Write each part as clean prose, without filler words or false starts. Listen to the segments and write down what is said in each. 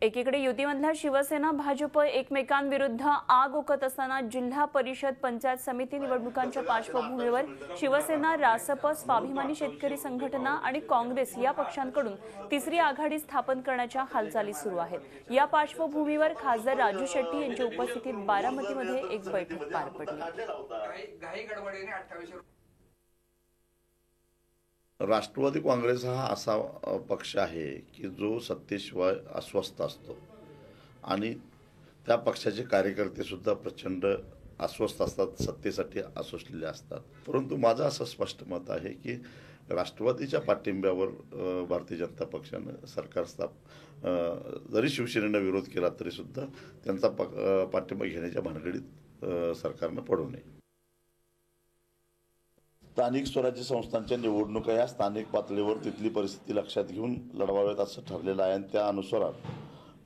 एकीकडे युतीमधल्या शिवसेना भाजप एकमेकांविरुद्ध आग ओकत असताना जिल्हा परिषद पंचायत समिती निवडणुकांच्या पार्श्वभूमीवर शिवसेना, रासप, स्वाभिमानी शेतकरी संघटना आणि काँग्रेस या पक्षांकडून तिसरी आघाडी स्थापन करण्याच्या हालचाली सुरू आहेत। या पार्श्वभूमीवर खासदार राजू शेट्टी यांच्या उपस्थितीत बारामतीमध्ये एक बैठक पार पडली। राष्ट्रवादी काँग्रेस हा असा पक्ष आहे की जो सत्तेशिवाय अस्वस्थ असतो आणि त्या पक्षाचे कार्यकर्ते सुद्धा प्रचंड अस्वस्थ असतात, सत्तेसाठी अस्वस्थलेले असतात। परंतु माझं असं स्पष्ट मत आहे की राष्ट्रवादीच्या पाठिंब्यावर भारतीय जनता पक्षाने सरकार जरी शिवसेनेने विरोध केला तरी सुद्धा त्यांचा पाठिंबा घेण्याच्या भानगडीत सरकारने पडू नये। स्थानिक स्वराज्य संस्थांच्या निवडणुका या स्थानिक पातळीवर तिथली परिस्थिती लक्षात घेऊन लढवाव्यात असं ठरलेलं आहे आणि त्या अनुसार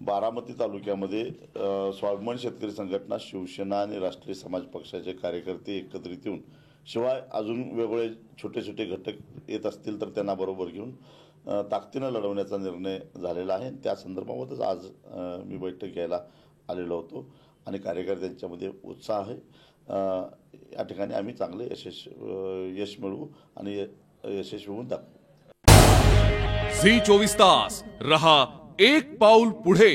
बारामती तालुक्यामध्ये स्वाभिमानी शेतकरी संघटना, शिवसेना आणि राष्ट्रीय समाज पक्षाचे कार्यकर्ते एकत्रित येऊन, शिवाय अजून वेगवेगळे छोटे छोटे घटक येत असतील तर त्यांना बरोबर घेऊन ताकदीने लढवण्याचा निर्णय झालेला आहे। त्या संदर्भातच आज मी बैठक घ्यायला आलेलो होतो आणि कार्यकर्त्यांच्यामध्ये उत्साह आहे। या ठिकाणी आम्ही चांगले यश मिळवू आणि यशस्वी होऊन दाखवू। झी 24 तास रहा एक पाऊल पुढे।